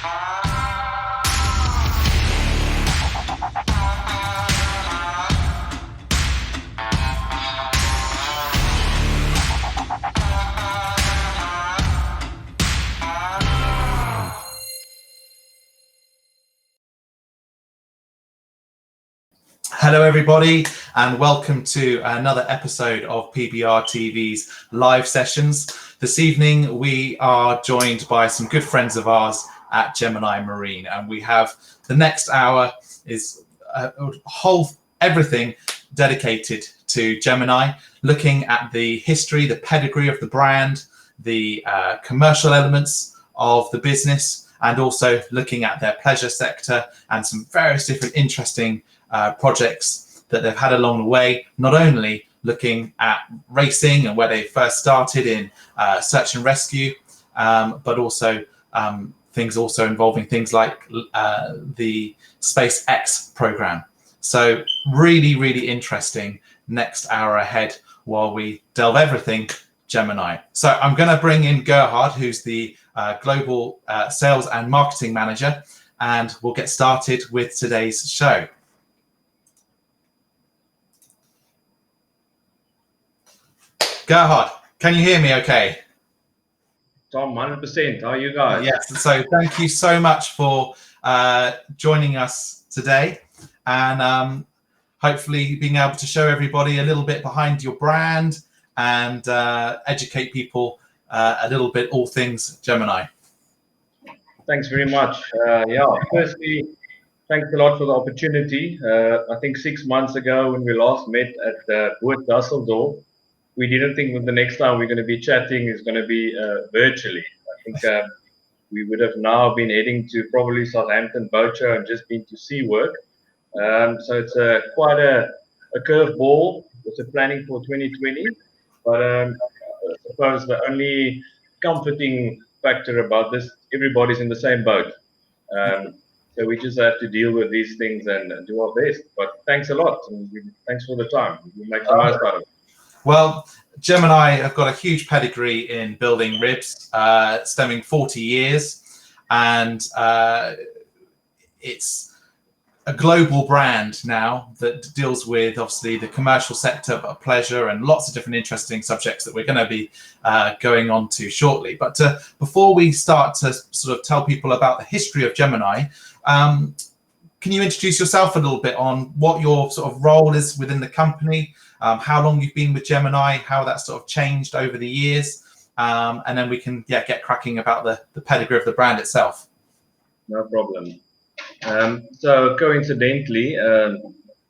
Hello everybody and welcome to another episode of PBR TV's live sessions. This evening we are joined by some good friends of ours at Gemini Marine, and we have the next hour is everything dedicated to Gemini, looking at the history, the pedigree of the brand, the commercial elements of the business, and also looking at their pleasure sector and some various different interesting projects that they've had along the way, not only looking at racing and where they first started in search and rescue, but also things also involving things like the SpaceX program. So really, really interesting next hour ahead while we delve everything Gemini. So I'm going to bring in Gerhard, who's the Global Sales and Marketing Manager, and we'll get started with today's show. Gerhard, can you hear me okay? Tom, 100%. How are you guys? Yes, so thank you so much for joining us today, and hopefully being able to show everybody a little bit behind your brand and educate people a little bit all things Gemini. Thanks very much. Firstly, thanks a lot for the opportunity. I think 6 months ago when we last met at Boot Dusseldorf, we didn't think that the next time we're going to be chatting is going to be virtually. I think we would have now been heading to probably Southampton Boat Show and just been to see work. So it's quite a curveball with the planning for 2020. But I suppose the only comforting factor about this, everybody's in the same boat. So we just have to deal with these things and do our best. But thanks a lot. And thanks for the time. We'll make the most out of it. Well, Gemini have got a huge pedigree in building ribs, stemming 40 years, and it's a global brand now that deals with obviously the commercial sector, but pleasure and lots of different interesting subjects that we're going to be going on to shortly. But before we start to sort of tell people about the history of Gemini, can you introduce yourself a little bit on what your sort of role is within the company, how long you've been with Gemini, how that's sort of changed over the years, and then we can get cracking about the pedigree of the brand itself. No problem. So coincidentally,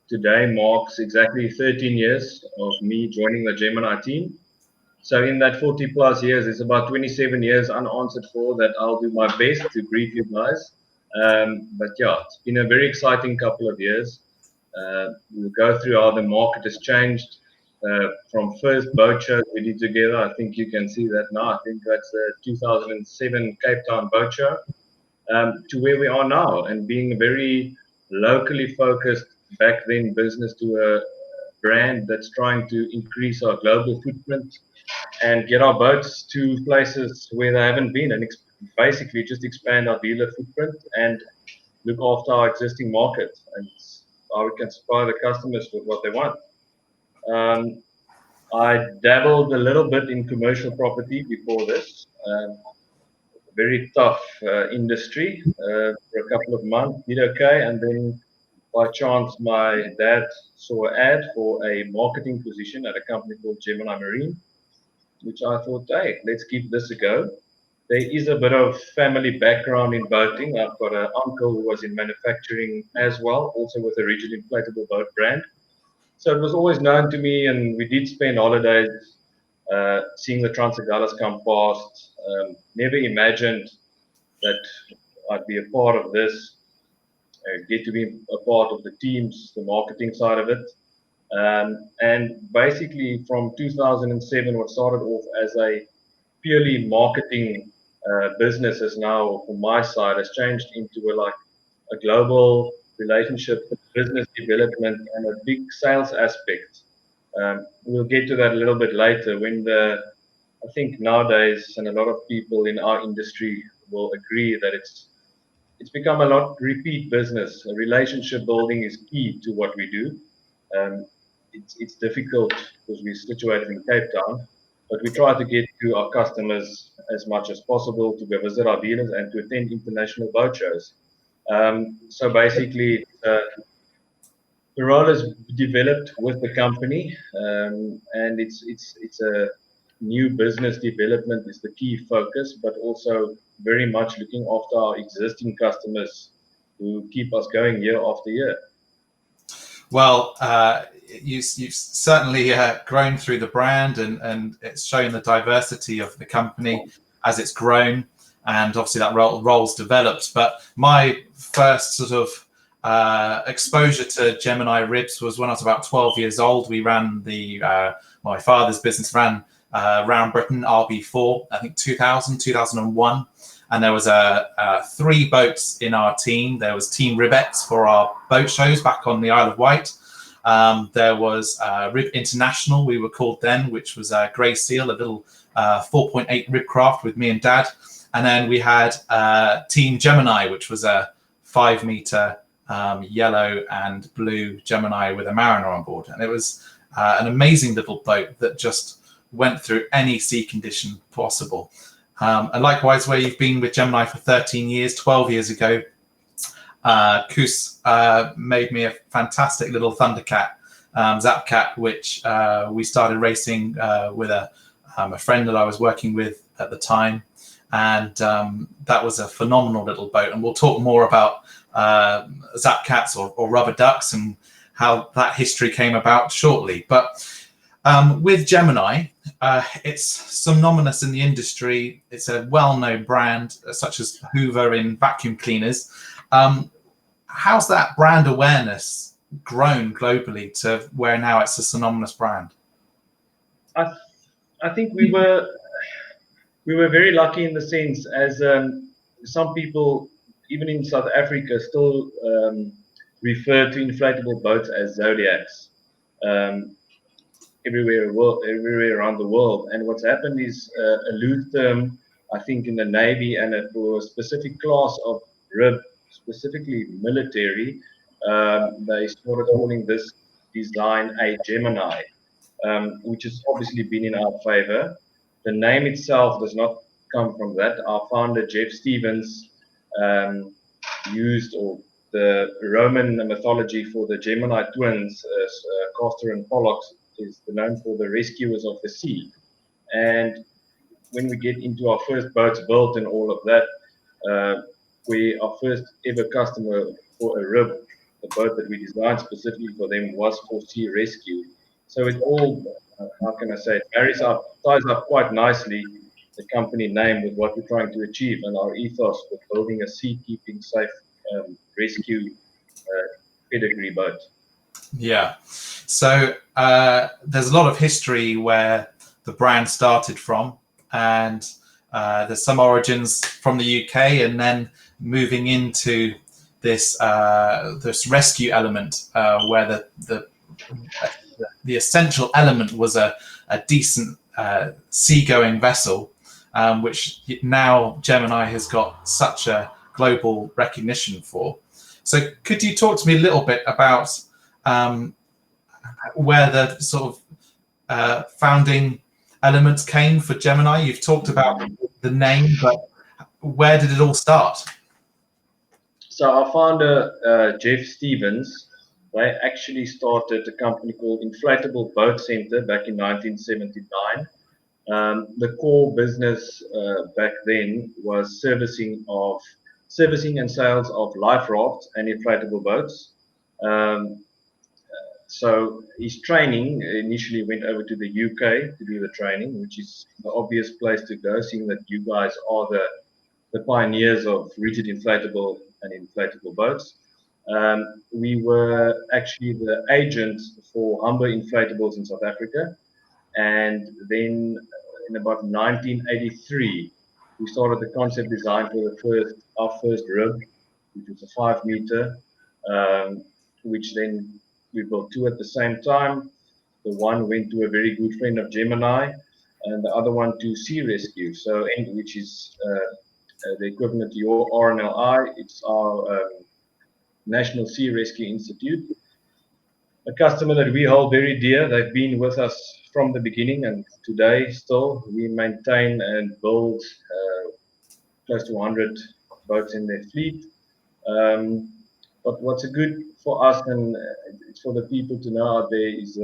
today marks exactly 13 years of me joining the Gemini team. So in that 40 plus years, it's about 27 years unanswered for that I'll do my best to brief you guys. But yeah, it's been a very exciting couple of years. We'll go through how the market has changed from first boat shows we did together. I think you can see that now. I think that's the 2007 Cape Town Boat Show. To where we are now, and being a very locally focused back then business to a brand that's trying to increase our global footprint and get our boats to places where they haven't been, and basically just expand our dealer footprint and look after our existing market and how we can supply the customers with what they want. I dabbled a little bit in commercial property before this. Very tough industry for a couple of months, did okay, and then by chance my dad saw an ad for a marketing position at a company called Gemini Marine, which I thought, hey, let's give this a go. There is a bit of family background in boating. I've got an uncle who was in manufacturing as well, also with a rigid inflatable boat brand. So it was always known to me, and we did spend holidays seeing the Transagallas come past. Never imagined that I'd be a part of this, get to be a part of the teams, the marketing side of it. And basically from 2007, what started off as a purely marketing business is now, from my side, has changed into a global relationship, business development, and a big sales aspect. We'll get to that a little bit later when I think nowadays, and a lot of people in our industry will agree that it's it's become a lot repeat business. Relationship building is key to what we do. It's difficult because we're situated in Cape Town, but we try to get to our customers as much as possible, to go visit our dealers and to attend international boat shows. So basically, the role is developed with the company, and it's a new business development is the key focus, but also very much looking after our existing customers who keep us going year after year. Well, you've certainly grown through the brand, and it's shown the diversity of the company as it's grown, and obviously that role's developed. But my first sort of exposure to Gemini ribs was when I was about 12 years old. We ran my father's business ran around Britain, RB4, I think 2001. And there was 3 boats in our team. There was Team Ribettes for our boat shows back on the Isle of Wight. There was Rib International, we were called then, which was a Grey Seal, a little 4.8 rib craft with me and Dad. And then we had Team Gemini, which was a 5-meter yellow and blue Gemini with a mariner on board. And it was an amazing little boat that just went through any sea condition possible. And likewise, where you've been with Gemini for 13 years, 12 years ago, Koos made me a fantastic little Thundercat, Zapcat, which we started racing with a friend that I was working with at the time. And that was a phenomenal little boat. And we'll talk more about Zapcats or rubber ducks and how that history came about shortly. But with Gemini, it's synonymous in the industry. It's a well-known brand, such as Hoover in vacuum cleaners. How's that brand awareness grown globally to where now it's a synonymous brand? I think we were very lucky in the sense as some people, even in South Africa, still refer to inflatable boats as Zodiacs. Everywhere around the world. And what's happened is a loose term, I think, in the Navy and for a specific class of rib, specifically military, they started calling this design a Gemini, which has obviously been in our favor. The name itself does not come from that. Our founder, Jeff Stevens, used the Roman mythology for the Gemini twins, Castor and Pollux, is known for the rescuers of the sea. And when we get into our first boats built and all of that, our first ever customer for a rib, the boat that we designed specifically for them, was for sea rescue. So it all, how can I say, it ties up quite nicely, the company name, with what we're trying to achieve and our ethos with building a sea-keeping safe rescue pedigree boat. Yeah. So there's a lot of history where the brand started from, and there's some origins from the UK, and then moving into this rescue element where the essential element was a decent seagoing vessel, which now Gemini has got such a global recognition for. So could you talk to me a little bit about where the sort of founding elements came for Gemini? You've talked about the name, but where did it all start? So our founder, Jeff Stevens, they actually started a company called Inflatable Boat Center back in 1979. The core business back then was servicing and sales of life rafts and inflatable boats. So his training initially went over to the UK to do the training, which is the obvious place to go, seeing that you guys are the pioneers of rigid inflatable and inflatable boats. We were actually the agent for Humber Inflatables in South Africa. And then in about 1983, we started the concept design for our first rib, which was a 5-meter, which then we built 2 at the same time. The one went to a very good friend of Gemini, and the other one to Sea Rescue, which is the equivalent to your RNLI. It's our National Sea Rescue Institute. A customer that we hold very dear. They've been with us from the beginning, and today still we maintain and build close to 100 boats in their fleet. But what's good for us, and it's for the people to know out there, is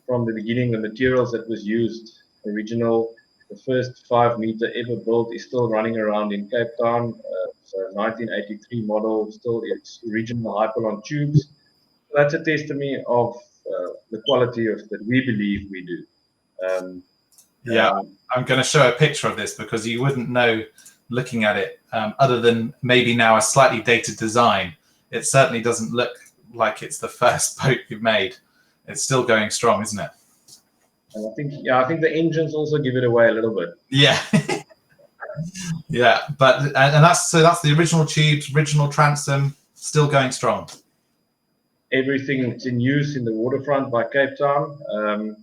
from the beginning the materials that was used, original, the first 5-meter ever built is still running around in Cape Town. So 1983 model, still its original Hypalon tubes. That's a testimony of the quality of that we believe we do. I'm going to show a picture of this because you wouldn't know looking at it, other than maybe now a slightly dated design. It certainly doesn't look like it's the first boat you've made. It's still going strong, isn't it? And I think the engines also give it away a little bit. Yeah. Yeah, but and that's the original tubes, original transom, still going strong. Everything that's in use in the waterfront by Cape Town.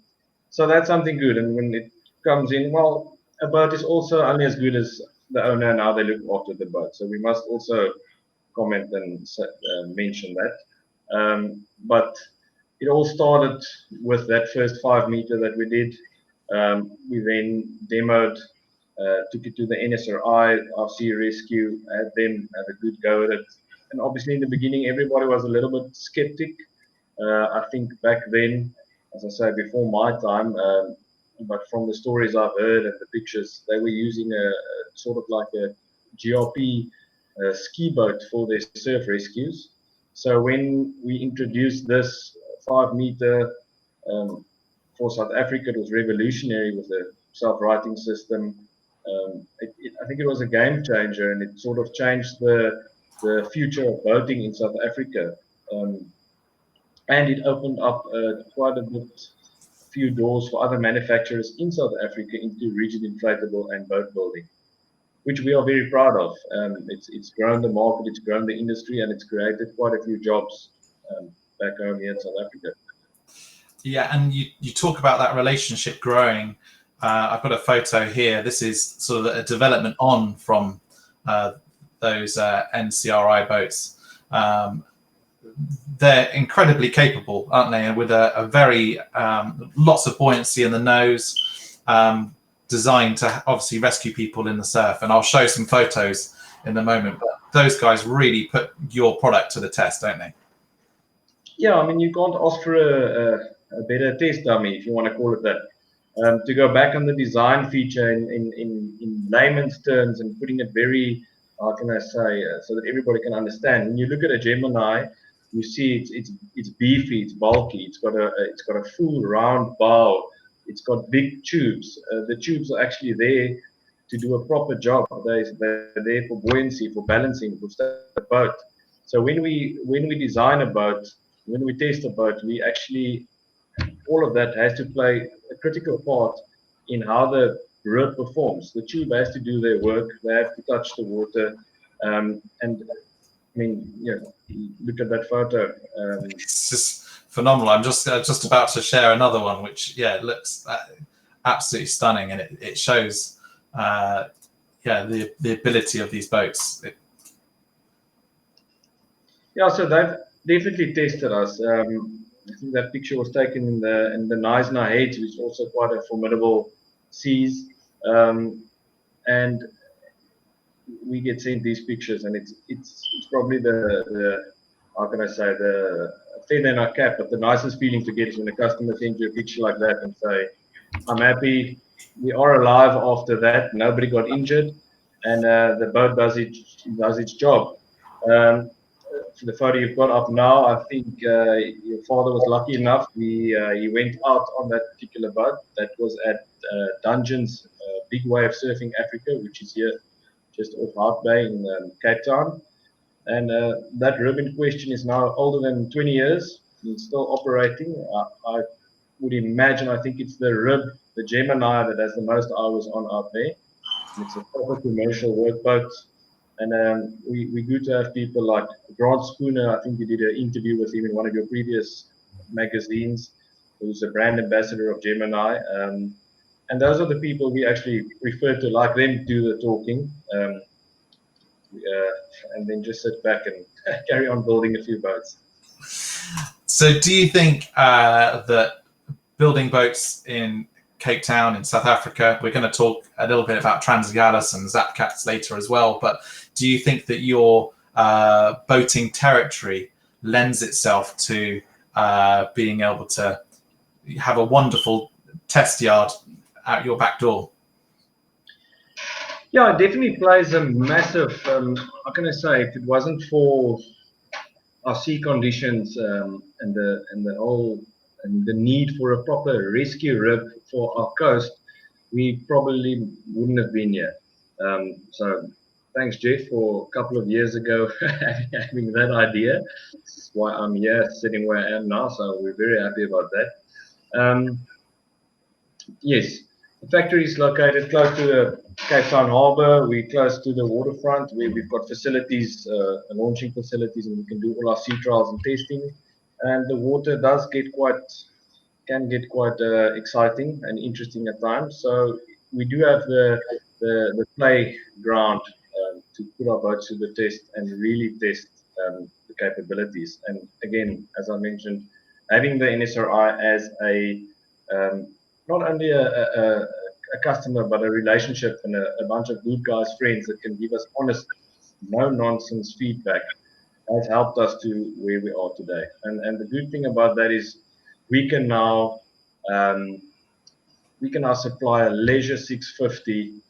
So that's something good. And when it comes in, well, a boat is also only as good as the owner and how they look after the boat. So we must also comment and mention that. But it all started with that first 5-meter that we did. We then demoed, took it to the NSRI, our Sea Rescue, had them have a good go at it. And obviously in the beginning, everybody was a little bit skeptic. I think back then, as I say, before my time, but from the stories I've heard and the pictures, they were using a sort of like a GRP ski boat for their surf rescues. So when we introduced this 5-meter for South Africa, it was revolutionary with a self-righting system. I think it was a game changer, and it sort of changed the future of boating in South Africa. And it opened up quite a few doors for other manufacturers in South Africa into rigid inflatable and boat building, which we are very proud of. It's grown the market, it's grown the industry, and it's created quite a few jobs back home here in South Africa. Yeah, and you talk about that relationship growing. I've got a photo here. This is sort of a development on from those NCRI boats. They're incredibly capable, aren't they? And with a very lots of buoyancy in the nose, designed to obviously rescue people in the surf. And I'll show some photos in a moment. But those guys really put your product to the test, don't they? Yeah, I mean, you can't ask for a better test dummy, if you want to call it that. To go back on the design feature in layman's terms and putting it very, how can I say, so that everybody can understand. When you look at a Gemini, you see it's beefy, it's bulky, it's got a full round bow, it's got big tubes. The tubes are actually there to do a proper job. They're there for buoyancy, for balancing, for the boat. So when we design a boat, when we test a boat, we actually, all of that has to play a critical part in how the rib performs. The tube has to do their work. They have to touch the water. And I mean, look at that photo. It's just phenomenal. I'm just about to share another one, which looks absolutely stunning, and it shows the ability of these boats. So they've definitely tested us. I think that picture was taken in the Knysna Heads, which is also quite a formidable seas, and we get sent these pictures, and it's probably the how can I say, the feather in our cap, but the nicest feeling to get is when a customer sends you a picture like that and say, "I'm happy, we are alive after that. Nobody got injured, and the boat does its job." The photo you've got up now, I think your father was lucky enough. He went out on that particular boat. That was at Dungeons, Big Wave Surfing Africa, which is here just off Hout Bay in Cape Town. And that rib in question is now older than 20 years. It's still operating. I would imagine, I think it's the rib, the Gemini, that has the most hours on out there. It's a proper commercial workboat. And we good to have people like Grant Spooner. I think you did an interview with him in one of your previous magazines. Who's a brand ambassador of Gemini. and those are the people we actually prefer to like them do the talking, and then just sit back and carry on building a few boats. So do you think that building boats in Cape Town in South Africa, we're going to talk a little bit about Transgallis and Zapcats later as well, but do you think that your boating territory lends itself to being able to have a wonderful test yard out your back door? Yeah, it definitely plays a massive, how can I say, if it wasn't for our sea conditions and the need for a proper rescue rib for our coast, we probably wouldn't have been here. So thanks, Jeff, for a couple of years ago having that idea. That's why I'm here, sitting where I am now. So we're very happy about that. Yes, the factory is located close to the Cape Town Harbour. We're close to the waterfront. We've got facilities, launching facilities, and we can do all our sea trials and testing. And the water can get quite exciting and interesting at times. So we do have the playground to put our boats to the test and really test the capabilities. And again, as I mentioned, having the NSRI as a not only a customer, but a relationship and a bunch of good guys, friends that can give us honest, no nonsense feedback has helped us to where we are today. And the good thing about that is we can now supply a Leisure 650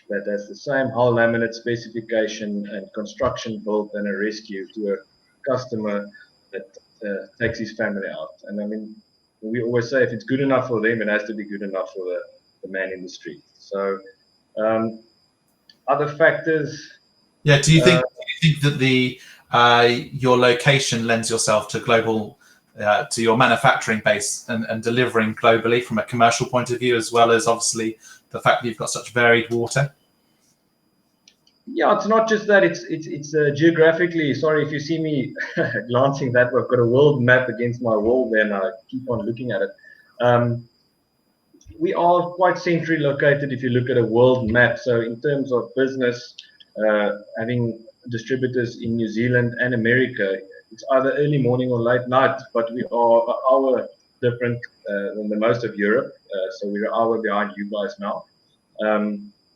that has the same hull laminate specification and construction built and a rescue to a customer that takes his family out. And I mean, we always say if it's good enough for them, it has to be good enough for the man in the street. So other factors. Yeah. Do you think that the your location lends yourself to global, to your manufacturing base and delivering globally from a commercial point of view, as well as obviously the fact that you've got such varied water? Yeah, it's not just that. It's geographically. Sorry if you see me glancing that way. I've got a world map against my wall there, and I keep on looking at it. We are quite centrally located if you look at a world map. So in terms of business, having distributors in New Zealand and America, it's either early morning or late night, but we are an hour different than the most of Europe. So we're an hour behind you guys now.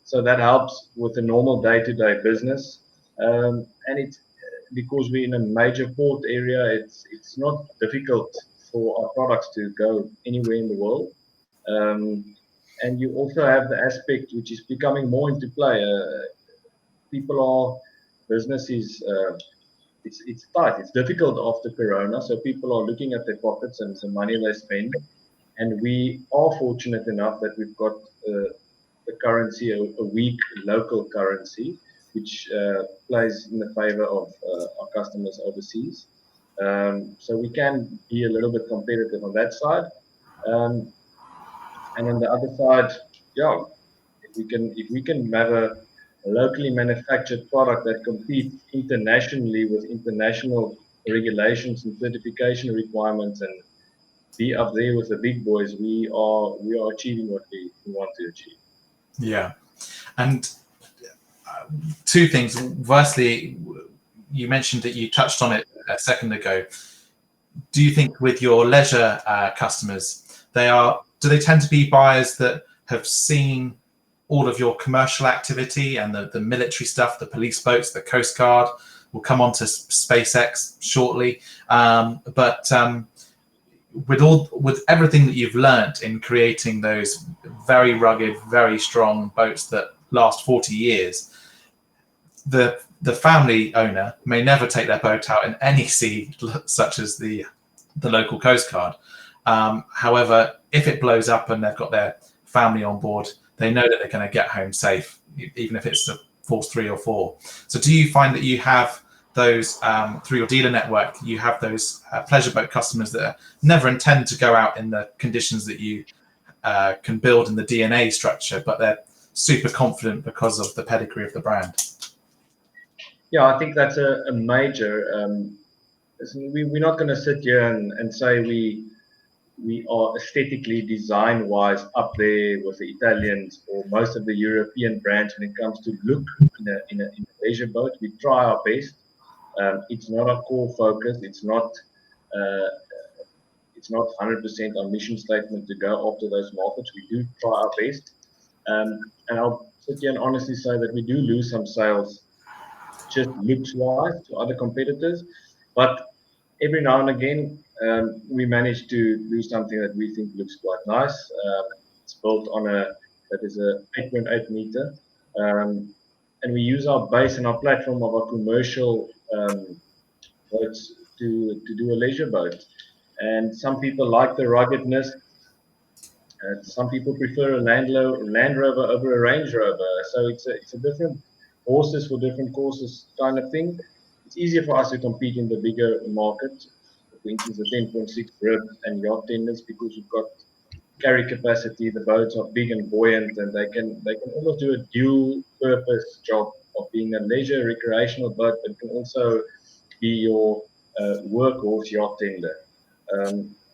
So that helps with the normal day-to-day business. And it's because we're in a major port area, it's not difficult for our products to go anywhere in the world. And you also have the aspect which is becoming more into play. Business is it's tight. It's difficult after Corona, so people are looking at their pockets and the money they spend. And we are fortunate enough that we've got the currency, a weak local currency, which plays in the favor of our customers overseas. So we can be a little bit competitive on that side. And on the other side, yeah, if we can have a locally manufactured product that competes internationally with international regulations and certification requirements and be up there with the big boys, we are achieving what we want to achieve. Yeah. And two things. Firstly, you mentioned that you touched on it a second ago. Do you think with your leisure customers, do they tend to be buyers that have seen all of your commercial activity and the military stuff, the police boats, the Coast Guard? We'll come on to SpaceX shortly. But with everything that you've learned in creating those very rugged, very strong boats that last 40 years, the family owner may never take their boat out in any sea such as the local Coast Guard. However, if it blows up and they've got their family on board, they know that they're going to get home safe, even if it's to Force 3 or 4. So do you find that you have those, through your dealer network, you have those pleasure boat customers that never intend to go out in the conditions that you can build in the DNA structure, but they're super confident because of the pedigree of the brand? Yeah, I think that's a major. We're not going to sit here and say we we are aesthetically design-wise up there with the Italians or most of the European brands when it comes to look in a leisure boat. We try our best. It's not our core focus. Uh, it's not 100% our mission statement to go after those markets. We do try our best. And I'll sit here and honestly say that we do lose some sales just looks-wise to other competitors. But every now and again, we manage to do something that we think looks quite nice. It's built on that is a 8.8 meter. And we use our base and our platform of our commercial boats to do a leisure boat. And some people like the ruggedness. Some people prefer a Land Rover over a Range Rover. So it's a different horses for different courses kind of thing. It's easier for us to compete in the bigger market, for instance, the 10.6 rib and yacht tenders, because you've got carry capacity. The boats are big and buoyant, and they can almost do a dual purpose job of being a leisure recreational boat, but can also be your workhorse yacht tender.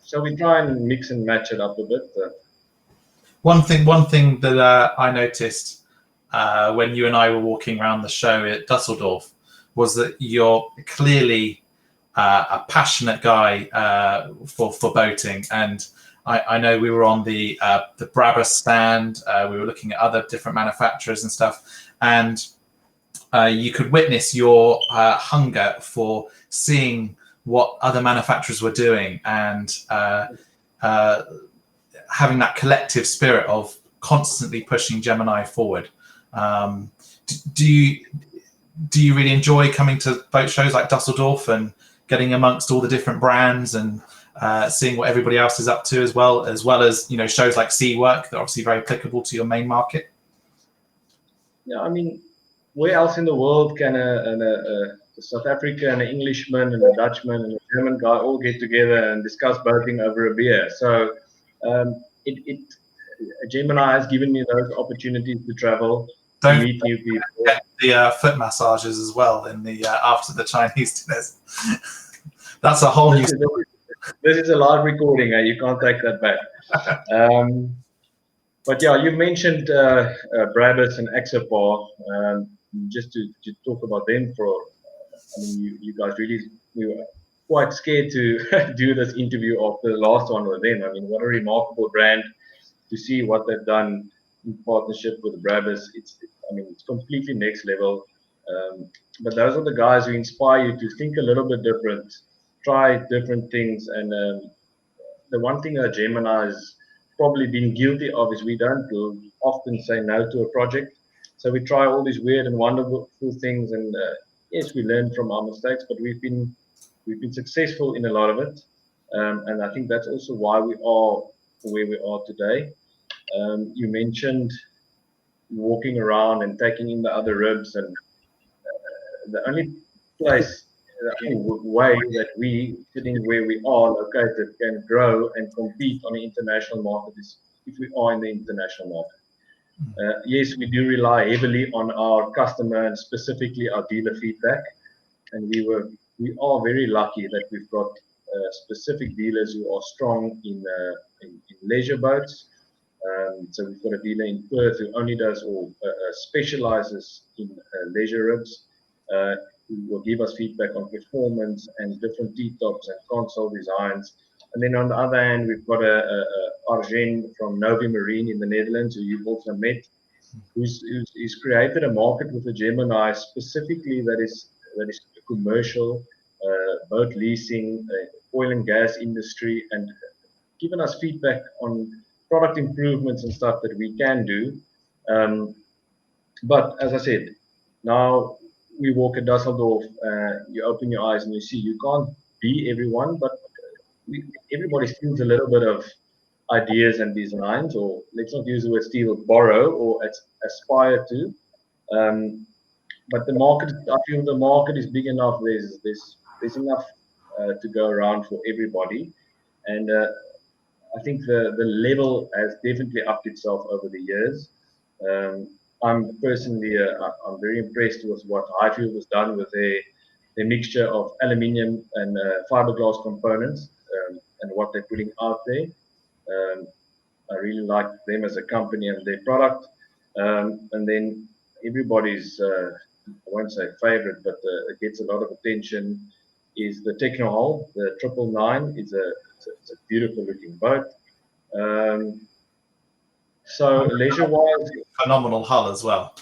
So we try and mix and match it up a bit. One thing that I noticed when you and I were walking around the show at Dusseldorf was that you're clearly a passionate guy for boating. And I know we were on the Brabus stand. We were looking at other different manufacturers and stuff, and you could witness your hunger for seeing what other manufacturers were doing, and having that collective spirit of constantly pushing Gemini forward. Do you really enjoy coming to boat shows like Dusseldorf and getting amongst all the different brands and seeing what everybody else is up to, as well as shows like Seawork that are obviously very applicable to your main market? Yeah, I mean, where else in the world can a South African, an Englishman, and a Dutchman, and a German guy all get together and discuss boating over a beer? So Gemini has given me those opportunities to travel, to meet new people. Get the foot massages as well in the after the Chinese dinners. That's a whole new. This is a live recording. You can't take that back. But yeah, you mentioned Brabus and Axopar. Just to talk about them I mean, you guys we were quite scared to do this interview after the last one with them. I mean, what a remarkable brand to see what they've done in partnership with Brabus. It's completely next level. But those are the guys who inspire you to think a little bit different, try different things. And the one thing that Gemini has probably been guilty of is we don't often say no to a project. So we try all these weird and wonderful things, and yes, we learn from our mistakes, but we've been successful in a lot of it. And I think that's also why we are where we are today. You mentioned walking around and taking in the other ribs, and the only way that we, sitting where we are located, can grow and compete on the international market is if we are in the international market. Yes, we do rely heavily on our customer and specifically our dealer feedback, and we are very lucky that we've got specific dealers who are strong in leisure boats. So we've got a dealer in Perth who only does or specializes in leisure ribs, who will give us feedback on performance and different T-tops and console designs. And then on the other hand, we've got a Arjen from Novi Marine in the Netherlands, who you've also met, who's created a market with the Gemini specifically that is commercial, boat leasing, oil and gas industry, and given us feedback on product improvements and stuff that we can do. But as I said, now we walk at Dusseldorf, you open your eyes and you see you can't be everyone, but everybody steals a little bit of ideas and designs, or let's not use the word steal, borrow or aspire to. But the market, I feel the market is big enough. There's enough to go around for everybody, and I think the level has definitely upped itself over the years. I'm personally, I'm very impressed with what Highfield has done with their mixture of aluminium and fiberglass components. and what they're putting out there. I really like them as a company and their product. And then everybody's, I won't say favorite, but it gets a lot of attention, is the Techno Hull. The 999 is it's a beautiful looking boat. So leisure-wise, phenomenal hull as well.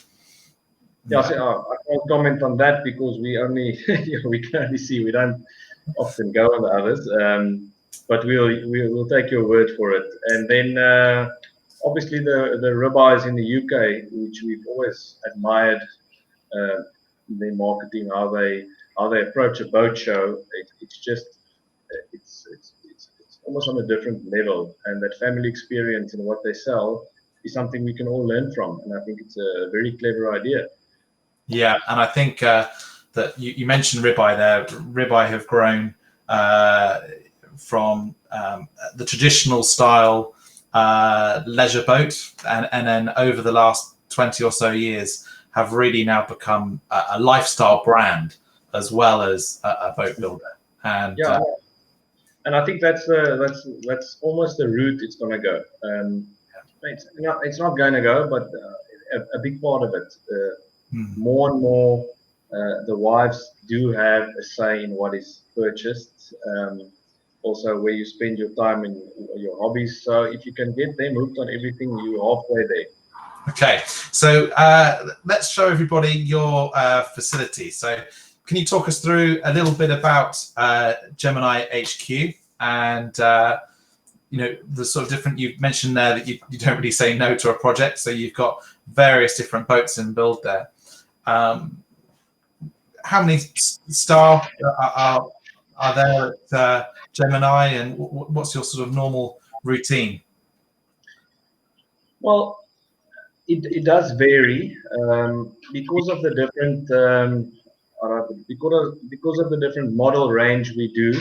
Yeah, so, I can't comment on that because we only we can only see. We don't often go on the others, but we'll take your word for it. And then obviously the ribeyes in the UK, which we've always admired their marketing, how they approach a boat show. It's just it's almost on a different level, and that family experience and what they sell is something we can all learn from. And I think it's a very clever idea. Yeah, and I think that you mentioned ribeye there. Ribeye have grown from the traditional style leisure boat, and then over the last 20 or so years have really now become a lifestyle brand as well as a boat builder. And yeah, and I think that's almost the route it's going to go. It's not going to go, but a big part of it. More and more, the wives do have a say in what is purchased. Also, where you spend your time and your hobbies. So if you can get them hooked on everything, you're halfway there. Okay, so let's show everybody your facility. So can you talk us through a little bit about Gemini HQ and the sort of different, you've mentioned there that you don't really say no to a project, so you've got various different boats in build there. How many staff are there at Gemini, and what's your sort of normal routine? Well, it does vary because of the different because of the different model range we do,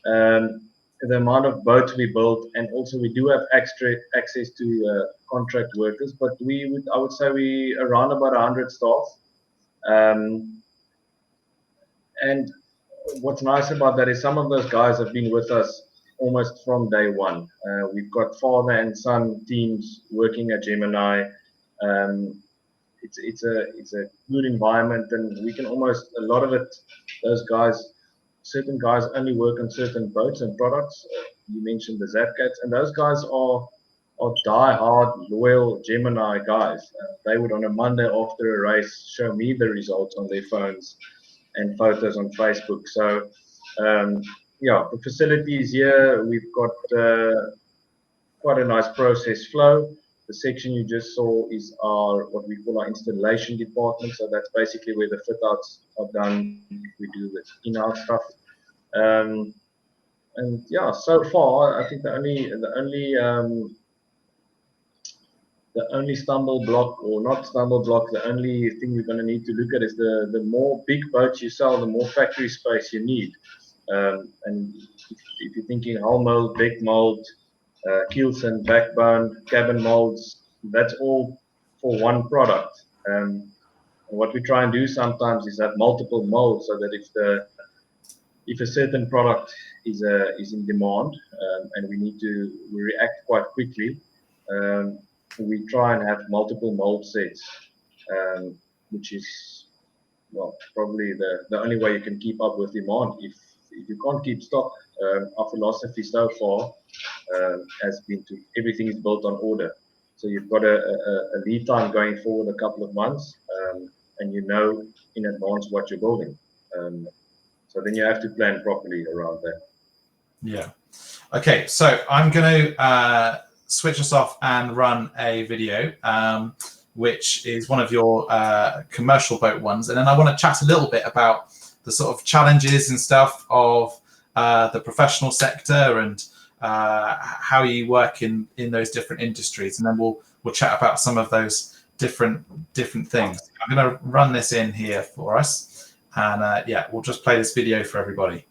the amount of boats we build, and also we do have extra access to contract workers. But I would say we around about 100 staff. And what's nice about that is some of those guys have been with us almost from day one. We've got father and son teams working at Gemini. It's a good environment, and we can almost, a lot of it, those guys, certain guys only work on certain boats and products. You mentioned the Zapcats, and those guys are die-hard, loyal Gemini guys. They would on a Monday after a race show me the results on their phones and photos on Facebook. So yeah, the facilities here, we've got quite a nice process flow. The section you just saw is what we call our installation department. So that's basically where the fit outs are done. We do the in-house stuff. And yeah, so far I think the only stumble block, or not stumble block, the only thing we're going to need to look at is the more big boats you sell, the more factory space you need. And if you're thinking hull mold, deck mold, keelson, backbone, cabin molds, that's all for one product. And what we try and do sometimes is have multiple molds, so that if a certain product is in demand and we react quite quickly, we try and have multiple mold sets, which is, well, probably the only way you can keep up with demand. If you can't keep stock, our philosophy so far has been to everything is built on order. So you've got a lead time going forward a couple of months, and you know in advance what you're building. So then you have to plan properly around that. Yeah. Okay, so I'm going to switch us off and run a video, which is one of your commercial boat ones. And then I want to chat a little bit about the sort of challenges and stuff of the professional sector and how you work in those different industries. And then we'll chat about some of those different things. I'm going to run this in here for us. And yeah, we'll just play this video for everybody.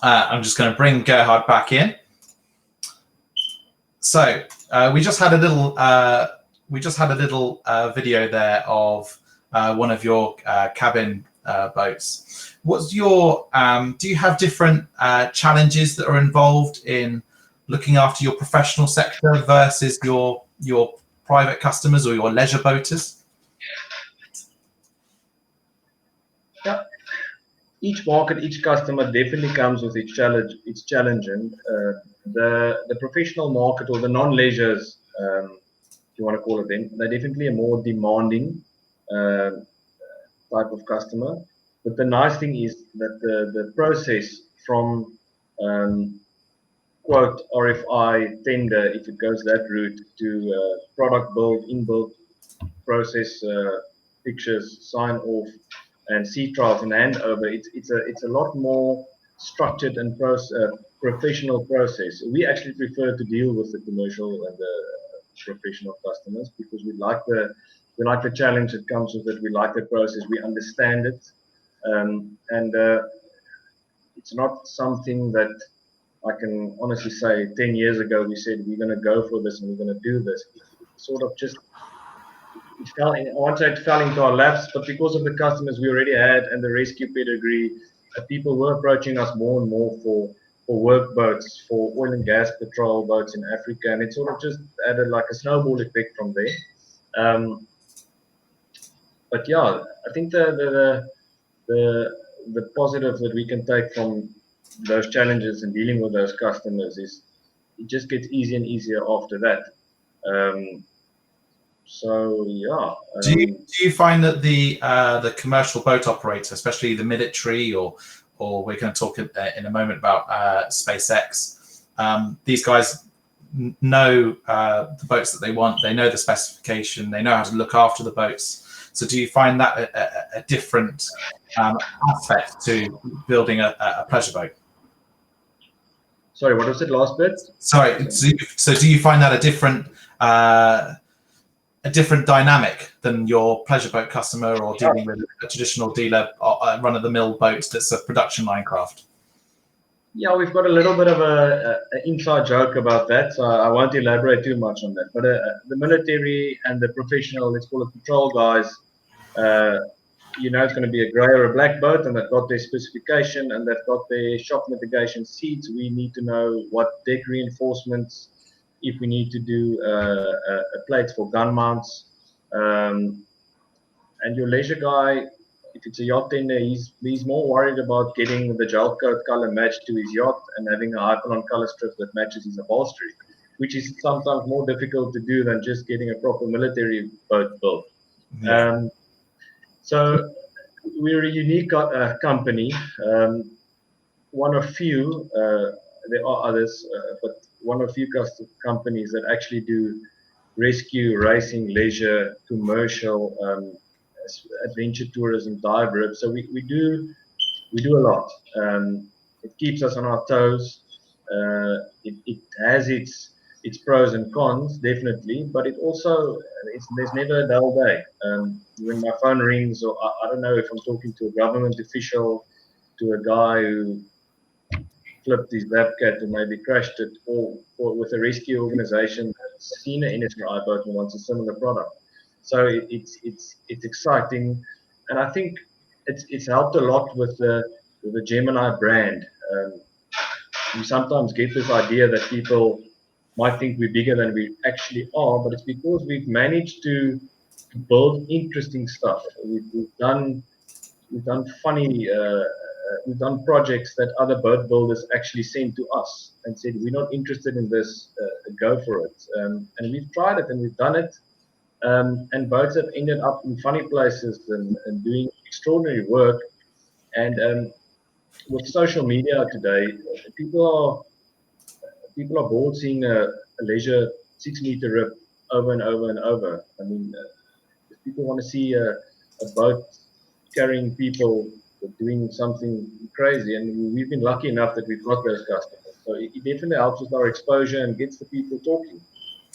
I'm just going to bring Gerhard back in. So we just had a little video there of one of your cabin boats. What's your do you have different challenges that are involved in looking after your professional sector versus your private customers or your leisure boaters? Yeah. Each market, each customer definitely comes with its challenge, and the professional market or the non-leisures, if you want to call it, then they're definitely a more demanding type of customer. But the nice thing is that the process from quote RFI tender, if it goes that route, to product build, in-build process, pictures, sign off, and sea trials and handover, it's a lot more structured and professional process. We actually prefer to deal with the commercial and the professional customers because we like the challenge that comes with it. We like the process. We understand it, and it's not something that I can honestly say 10 years ago we said we're going to go for this and we're going to do this. It sort of just it fell into our laps, but because of the customers we already had and the rescue pedigree, people were approaching us more and more for work boats, for oil and gas patrol boats in Africa, and it sort of just added like a snowball effect from there. But yeah, I think the positive that we can take from those challenges and dealing with those customers is it just gets easier and easier after that. So yeah. Do you find that the commercial boat operator, especially the military, or we're going to talk in a moment about SpaceX, these guys know the boats that they want. They know the specification. They know how to look after the boats. So do you find that a different aspect to building a pleasure boat? Sorry, what was it last bit? Sorry. So do you find that a different dynamic than your pleasure boat customer or dealing with a traditional dealer run-of-the-mill boat that's a production line craft? Yeah, we've got a little bit of an inside joke about that, so I won't elaborate too much on that. But the military and the professional, let's call it patrol guys, it's going to be a grey or a black boat, and they've got their specification and they've got their shock mitigation seats. We need to know what deck reinforcements, if we need to do plates for gun mounts. And your leisure guy, if it's a yacht tender, he's more worried about getting the gel coat color matched to his yacht and having a Hypalon color strip that matches his upholstery, which is sometimes more difficult to do than just getting a proper military boat built. Yeah. So we're a unique company, one of few, there are others, but one of few companies that actually do rescue, racing, leisure, commercial, adventure tourism, dive rips. So we do a lot. It keeps us on our toes. It has its pros and cons, definitely, but it also there's never a dull day. When my phone rings, or I don't know if I'm talking to a government official, to a guy who flipped his Bobcat and maybe crashed it, or with a rescue organization that's seen an NSRI boat and wants a similar product. So it's exciting, and I think it's helped a lot with the Gemini brand. We sometimes get this idea that people might think we're bigger than we actually are, but it's because we've managed to build interesting stuff. We've done funny. We've done projects that other boat builders actually sent to us and said, we're not interested in this, go for it. And we've tried it and we've done it. And boats have ended up in funny places and doing extraordinary work. And with social media today, people are bored seeing a leisure 6-meter rip over and over and over. I mean, if people want to see a boat carrying people doing something crazy, and we've been lucky enough that we've got those customers. So it definitely helps with our exposure and gets the people talking,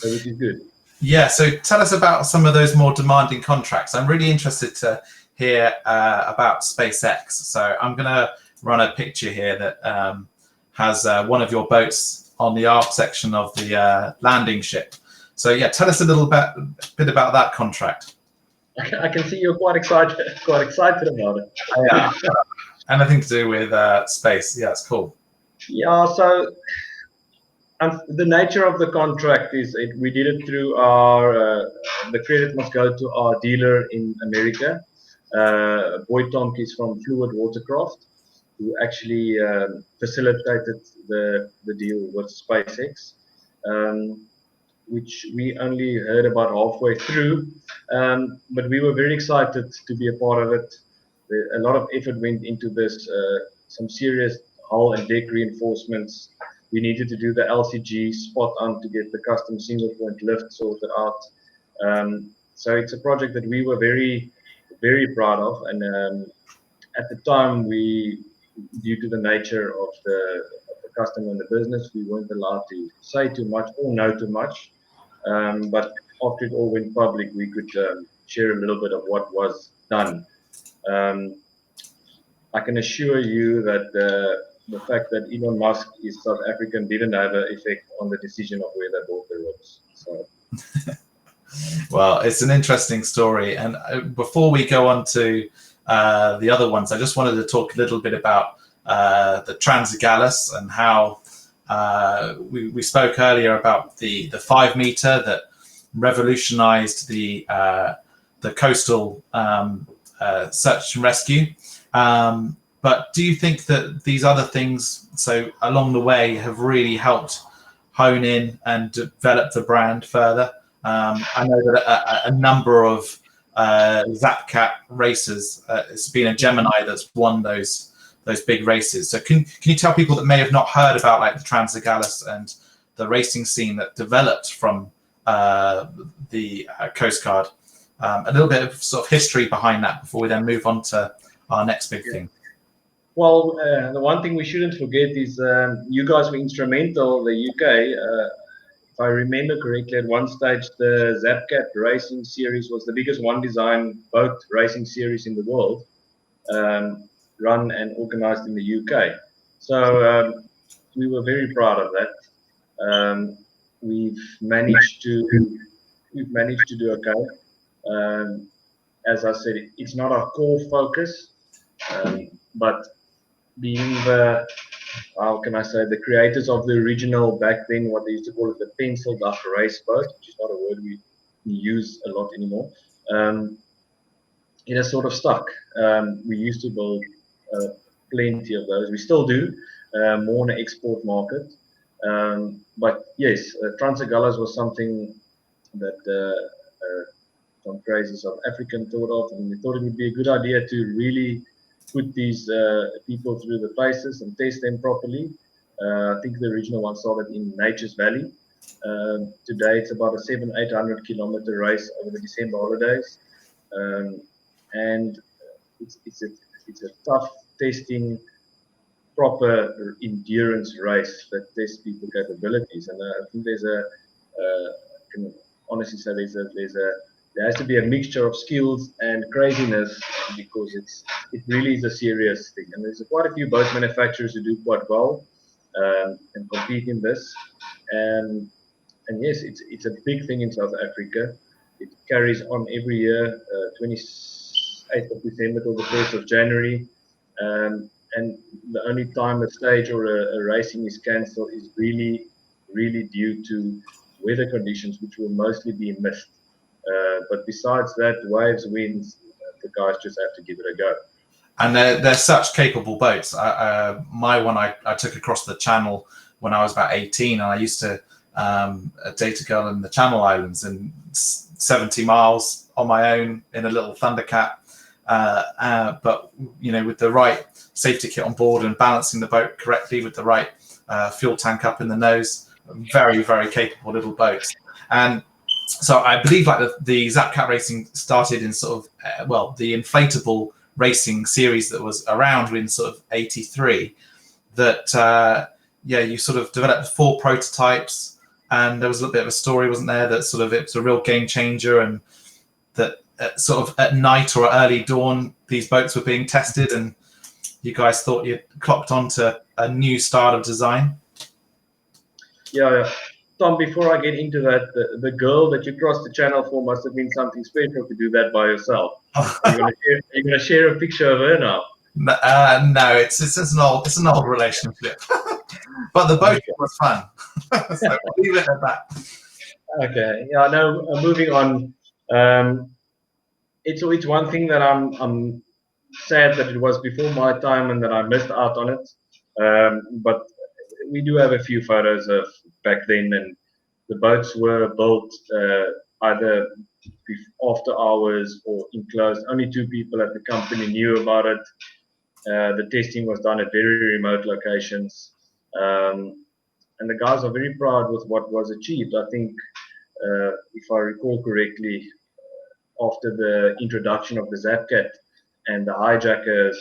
which is good. Yeah, so tell us about some of those more demanding contracts. I'm really interested to hear about SpaceX. So I'm going to run a picture here that has one of your boats on the aft section of the landing ship. So yeah, tell us a little bit about that contract. I can see you're quite excited about it. Yeah, anything to do with space? Yeah, it's cool. Yeah, so the nature of the contract is we did it through our. The credit must go to our dealer in America. Boyd Tonk is from Fluid Watercraft, who actually facilitated the deal with SpaceX, which we only heard about halfway through. But we were very excited to be a part of it. A lot of effort went into this, some serious hull and deck reinforcements. We needed to do the LCG spot on to get the custom single point lift sorted out. So it's a project that we were very, very proud of. And at the time, due to the nature of the customer and the business, we weren't allowed to say too much or know too much. But after it all went public, we could share a little bit of what was done. I can assure you that the fact that Elon Musk is South African didn't have an effect on the decision of where they bought their ropes. So. Well, it's an interesting story. And before we go on to the other ones, I just wanted to talk a little bit about the Transigalis and how we spoke earlier about the 5 meter that revolutionized the coastal search and rescue. But do you think that these other things, so along the way, have really helped hone in and develop the brand further? I know that a number of Zapcat racers, it's been a Gemini that's won those big races. So can you tell people that may have not heard about like the Transigalis and the racing scene that developed from the Coast Guard, a little bit of sort of history behind that before we then move on to our next big thing? Well, the one thing we shouldn't forget is you guys were instrumental, the UK. If I remember correctly, at one stage, the Zapcat Racing Series was the biggest one design boat racing series in the world, run and organized in the UK. So we were very proud of that. We've managed to do okay. As I said, it's not our core focus, but being how can I say, the creators of the original, back then, what they used to call it, the pencil duck race boat, which is not a word we use a lot anymore. It has sort of stuck. We used to build plenty of those. We still do, more in the export market. But yes, Transigalis was something that some crazy South African thought of, and we thought it would be a good idea to really put these people through the paces and test them properly. I think the original one started in Nature's Valley. Today it's about a 700-800 kilometer race over the December holidays, and it's a tough testing, proper endurance race that tests people's capabilities. And I think I can honestly say there has to be a mixture of skills and craziness, because it really is a serious thing. And there's quite a few boat manufacturers who do quite well and compete in this. And yes, it's a big thing in South Africa. It carries on every year, 28th of December till the 1st of January. And the only time a stage or a racing is cancelled is really, really due to weather conditions, which will mostly be mist. But besides that, waves, winds, the guys just have to give it a go. And they're such capable boats. My one I took across the channel when I was about 18, and I used to date a girl in the Channel Islands, and 70 miles on my own in a little Thundercat. But with the right safety kit on board and balancing the boat correctly with the right fuel tank up in the nose, very, very capable little boats. And so I believe like the Zapcat racing started in sort of the inflatable racing series that was around in sort of 83. That you sort of developed 4 prototypes, and there was a little bit of a story, wasn't there, that sort of it was a real game changer, and that sort of at night or early dawn these boats were being tested, and you guys thought you'd clocked onto a new style of design? Yeah. Tom, before I get into that, the girl that you crossed the channel for must have been something special to do that by yourself. Are you gonna share a picture of her now? No, it's an old relationship, but the boat was fun. So leave it at that. Okay. Yeah. No. Moving on. It's one thing that I'm sad that it was before my time and that I missed out on it. But we do have a few photos of back then, and the boats were built either after hours or enclosed. Only 2 people at the company knew about it. The testing was done at very remote locations, and the guys are very proud with what was achieved. I think, if I recall correctly, after the introduction of the Zapcat and the hijackers,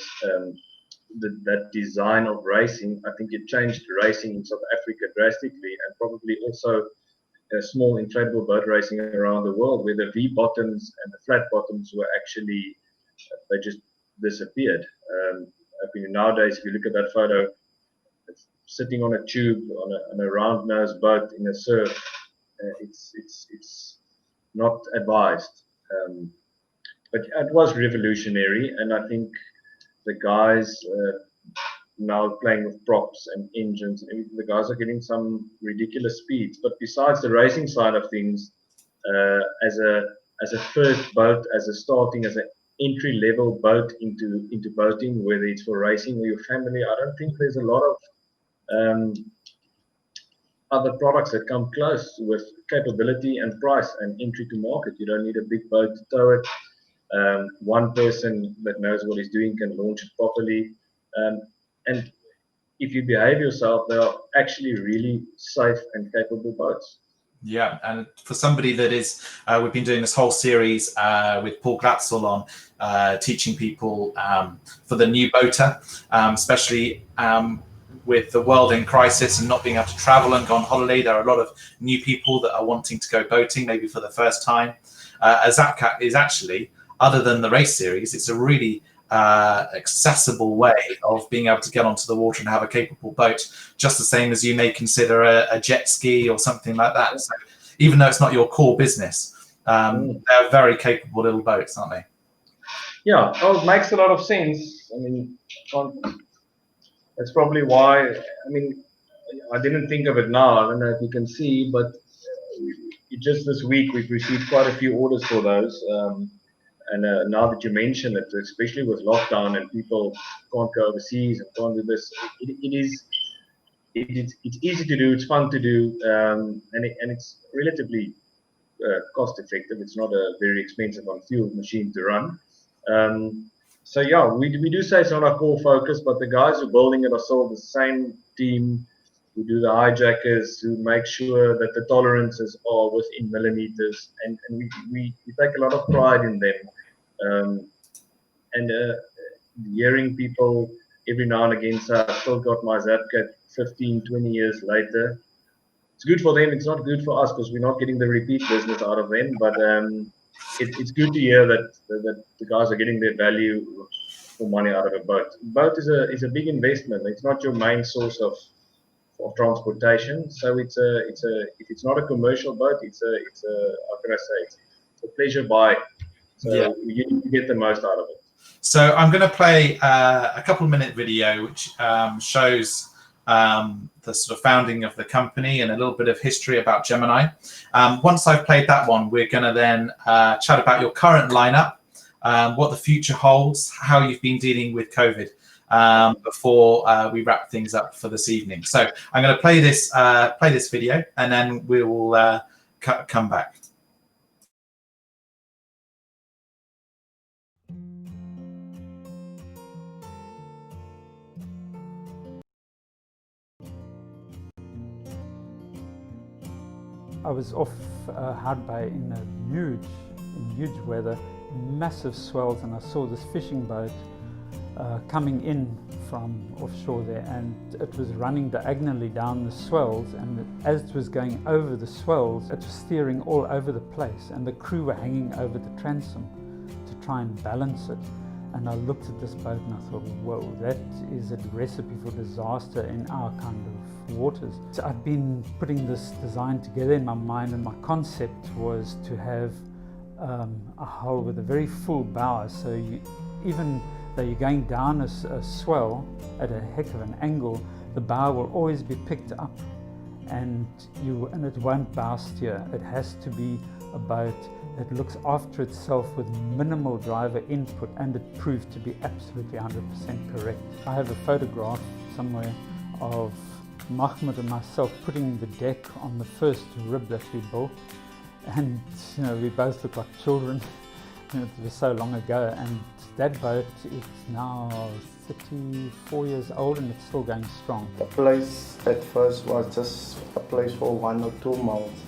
that design of racing, I think it changed racing in South Africa drastically, and probably also small inflatable boat racing around the world, where the V bottoms and the flat bottoms were actually, they just disappeared. I mean, nowadays, if you look at that photo, it's sitting on a tube on a round nose boat in a surf. It's not advised. But it was revolutionary, and I think the guys now playing with props and engines, and the guys are getting some ridiculous speeds. But besides the racing side of things, as a first boat, as an entry level boat into boating, whether it's for racing or your family, I don't think there's a lot of other products that come close with capability and price and entry to market. You don't need a big boat to tow it. One person that knows what he's doing can launch it properly. And if you behave yourself, they are actually really safe and capable boats. Yeah, and for somebody that is, we've been doing this whole series with Paul Glatzel on teaching people for the new boater, especially with the world in crisis and not being able to travel and go on holiday. There are a lot of new people that are wanting to go boating, maybe for the first time. A Zapcat is actually, other than the race series, it's a really accessible way of being able to get onto the water and have a capable boat, just the same as you may consider a jet ski or something like that. So even though it's not your core business, they're very capable little boats, aren't they? Yeah, it makes a lot of sense. I mean, that's probably why. I mean, I didn't think of it now. I don't know if you can see, but just this week we've received quite a few orders for those. And now that you mention it, especially with lockdown and people can't go overseas and can't do this, it's easy to do, it's fun to do, and it's relatively cost effective. It's not a very expensive on fuel machine to run. So yeah, we do say it's not our core focus, but the guys who are building it are still the same team who do the hijackers, who make sure that the tolerances are within millimeters, and we take a lot of pride in them. And hearing people every now and again say, I've still got my Zapcat 15, 20 years later. It's good for them. It's not good for us because we're not getting the repeat business out of them. But it's good to hear that the guys are getting their value for money out of a boat. Boat is a big investment. It's not your main source of transportation. So if it's not a commercial boat, it's a how can I say, it's a pleasure buy. So you need to get the most out of it. So I'm going to play a couple-minute video which shows the sort of founding of the company and a little bit of history about Gemini. Once I've played that one, we're going to then chat about your current lineup, what the future holds, how you've been dealing with COVID before we wrap things up for this evening. So I'm going to play this video, and then we will come back. I was off Hard Bay in huge weather, massive swells, and I saw this fishing boat coming in from offshore there, and it was running diagonally down the swells, and as it was going over the swells, it was steering all over the place, and the crew were hanging over the transom to try and balance it. And I looked at this boat and I thought, whoa, that is a recipe for disaster in our kind of waters. So I'd been putting this design together in my mind, and my concept was to have a hull with a very full bow. So even though you're going down a swell at a heck of an angle, the bow will always be picked up, and it won't bow steer. It has to be a boat that looks after itself with minimal driver input, and it proved to be absolutely 100% correct. I have a photograph somewhere of Mahmoud and myself putting the deck on the first rib that we built, and we both look like children. It was so long ago, and that boat is now 34 years old and it's still going strong. The place at first was just a place for 1 or 2 moulds.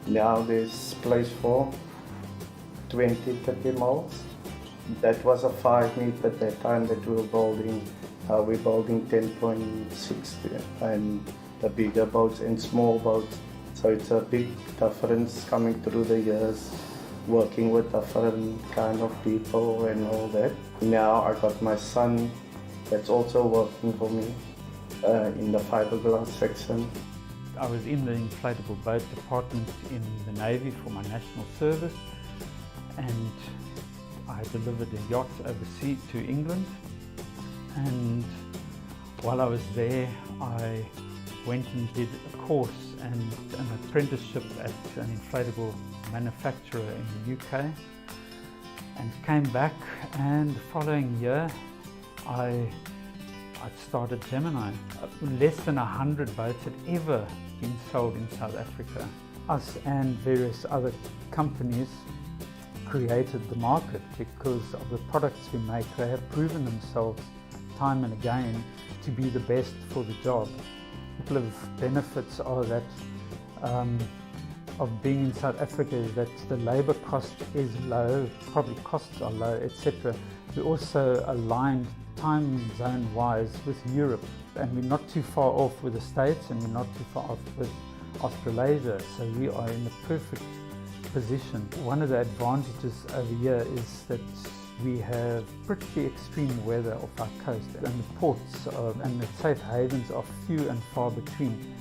Now there's place for 20, 30 moulds. That was a 5 meter at that time that we were building. We're building 10.6 and the bigger boats and small boats. So it's a big difference coming through the years, working with different kind of people and all that. Now I got my son that's also working for me in the fiberglass section. I was in the inflatable boat department in the Navy for my national service, and I delivered a yacht overseas to England. And while I was there, I went and did a course and an apprenticeship at an inflatable manufacturer in the UK, and came back, and the following year I started Gemini. Less than 100 boats had ever been sold in South Africa. Us and various other companies created the market because of the products we make. They have proven themselves time and again to be the best for the job. A couple of benefits are that of being in South Africa is that the labor cost is low, probably costs are low, etc. We also aligned time zone wise with Europe, and we're not too far off with the States, and we're not too far off with Australasia, so we are in the perfect position. One of the advantages over here is that we have pretty extreme weather off our coast, and the ports and the safe havens are few and far between.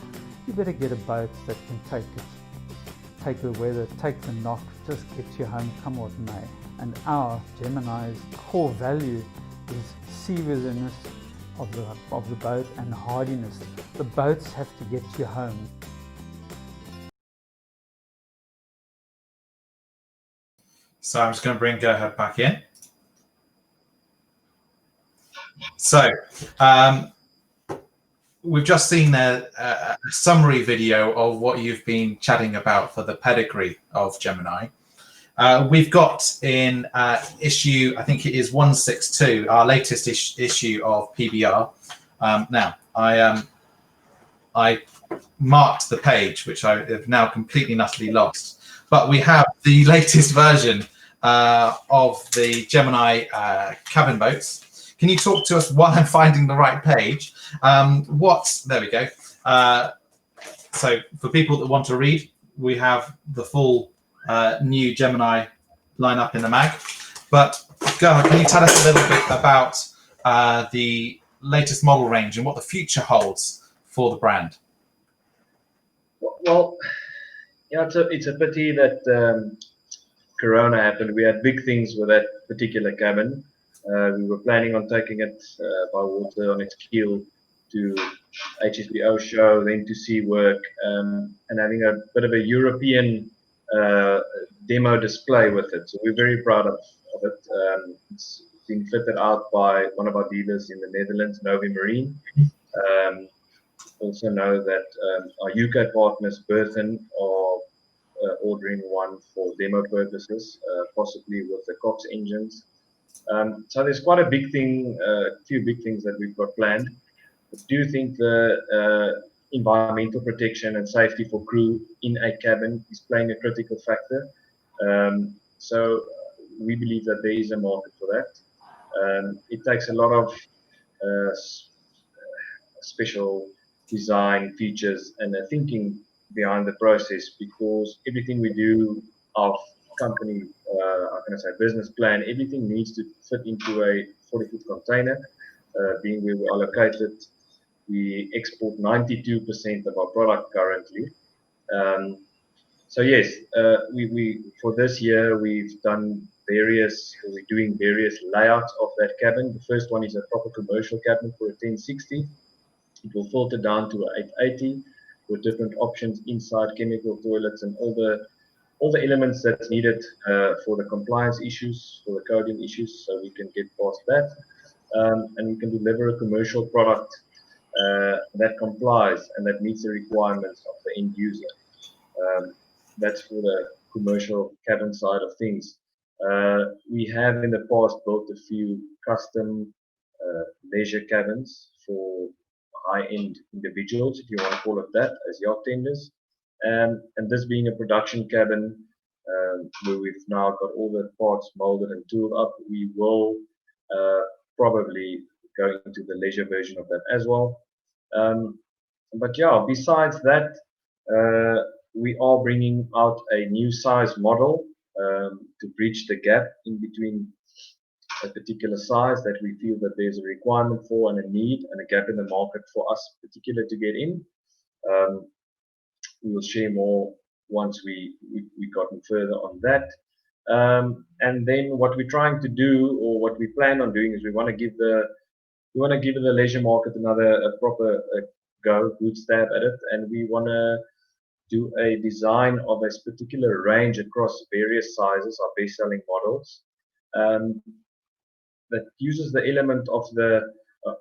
You better get a boat that can take the weather, take the knock, just get you home come what may. And our Gemini's core value is seaworthiness of the boat and hardiness. The boats have to get you home. So I'm just going to bring Go Ahead back in. So we've just seen a summary video of what you've been chatting about for the pedigree of Gemini. We've got in issue, I think it is 162, our latest issue of PBR. Now, I marked the page, which I have now completely and utterly lost. But we have the latest version of the Gemini cabin boats. Can you talk to us while I'm finding the right page? There we go. So for people that want to read, we have the full new Gemini lineup in the mag. But go ahead, can you tell us a little bit about the latest model range and what the future holds for the brand? Well, yeah, it's a pity that Corona happened. We had big things with that particular cabin. We were planning on taking it by water on its keel to HSBO show, then to sea work, and having a bit of a European demo display with it. So we're very proud of it. It's been fitted out by one of our dealers in the Netherlands, Novi Marine. Also know that our UK partners, Berthon, are ordering one for demo purposes, possibly with the Cox engines. So there's quite a big thing, few big things that we've got planned. I do think the environmental protection and safety for crew in a cabin is playing a critical factor. So we believe that there is a market for that. It takes a lot of special design features and thinking behind the process, because everything we do, our company how can I say, business plan, everything needs to fit into a 40-foot container. Being where we are located, we export 92% of our product currently. So yes, we for this year we're doing various layouts of that cabin. The first one is a proper commercial cabin for a 1060. It will filter down to an 880 with different options inside, chemical toilets and all the elements that's needed for the compliance issues, for the coding issues, so we can get past that. And we can deliver a commercial product that complies and that meets the requirements of the end user. That's for the commercial cabin side of things. We have in the past built a few custom leisure cabins for high-end individuals, if you want to call it that, as yacht tenders. And this being a production cabin, where we've now got all the parts molded and tooled up, we will probably go into the leisure version of that as well. But yeah, besides that, we are bringing out a new size model to bridge the gap in between a particular size that we feel that there's a requirement for and a need and a gap in the market for us particular to get in. We will share more once we gotten further on that. And then what we're trying to do, or what we plan on doing, is we want to give the leisure market a proper go, good stab at it, and we want to do a design of a particular range across various sizes, our best-selling models, that uses the element of the, I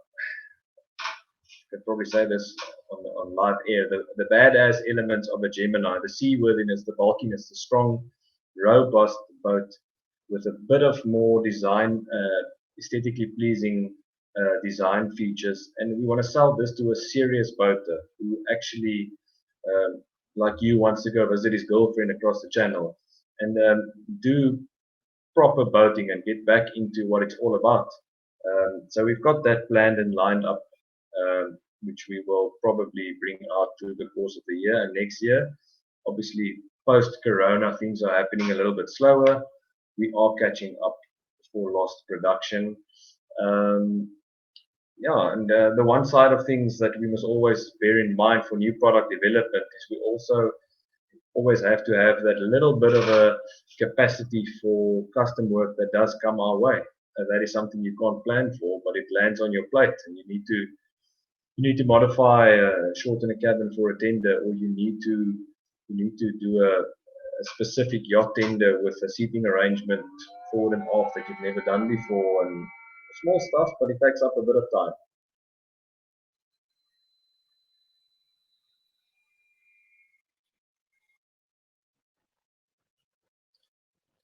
could probably say this on live air, the badass elements of a Gemini, the seaworthiness, the bulkiness, the strong, robust boat with a bit of more design, aesthetically pleasing design features. And we want to sell this to a serious boater who actually, like you, wants to go visit his girlfriend across the channel and do proper boating and get back into what it's all about. So we've got that planned and lined up, which we will probably bring out through the course of the year and next year. Obviously, post-corona, things are happening a little bit slower. We are catching up for lost production. Yeah, and the one side of things that we must always bear in mind for new product development is we also always have to have that little bit of a capacity for custom work that does come our way. That is something you can't plan for, but it lands on your plate, and you need to modify, shorten a cabin for a tender, or you need to do a specific yacht tender with a seating arrangement forward and aft that you've never done before, and small stuff, but it takes up a bit of time.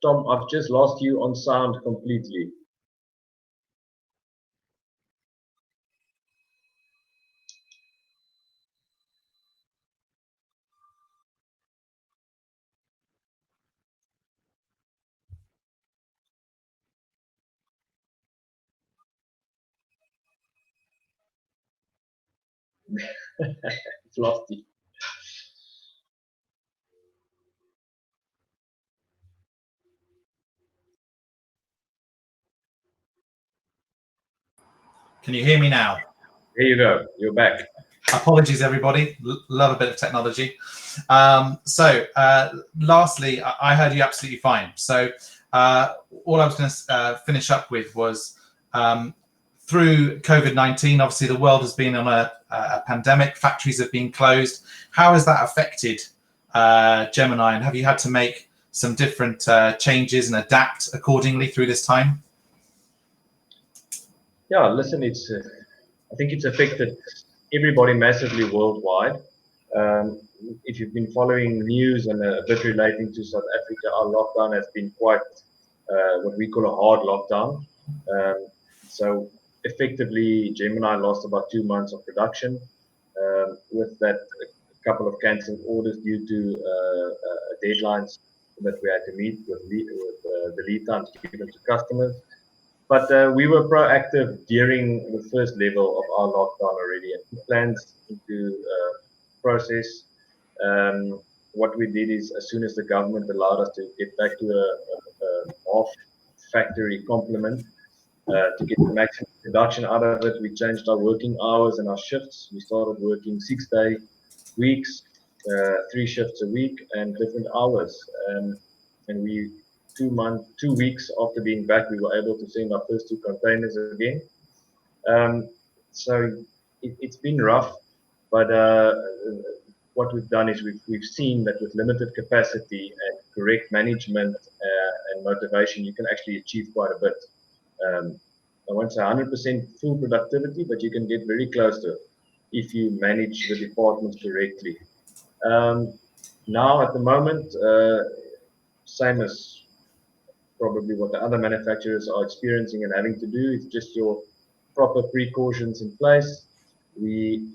Tom, I've just lost you on sound completely. It's lost you. Can you hear me now? Here you go. You're back. Apologies, everybody. Love a bit of technology. Lastly, I heard you absolutely fine. So all I was going to finish up with was through COVID-19, obviously the world has been on a pandemic. Factories have been closed. How has that affected Gemini? And have you had to make some different changes and adapt accordingly through this time? Yeah, listen, I think it's affected everybody massively worldwide. If you've been following news and a bit relating to South Africa, our lockdown has been quite what we call a hard lockdown. So effectively, Gemini lost about 2 months of production. With that, a couple of cancelled orders due to deadlines that we had to meet with the lead times given to customers. But we were proactive during the first level of our lockdown already and put plans into process. What we did is, as soon as the government allowed us to get back to a off factory complement to get the maximum production out of it. We changed our working hours and our shifts. We started working 6-day weeks, 3 shifts a week and different hours. And we 2 weeks after being back, we were able to send our first 2 containers again. So it's been rough, but what we've done is we've seen that with limited capacity and correct management and motivation, you can actually achieve quite a bit. I won't say 100% full productivity, but you can get very close to it if you manage the departments correctly. Now at the moment, same as probably what the other manufacturers are experiencing and having to do, is just your proper precautions in place. We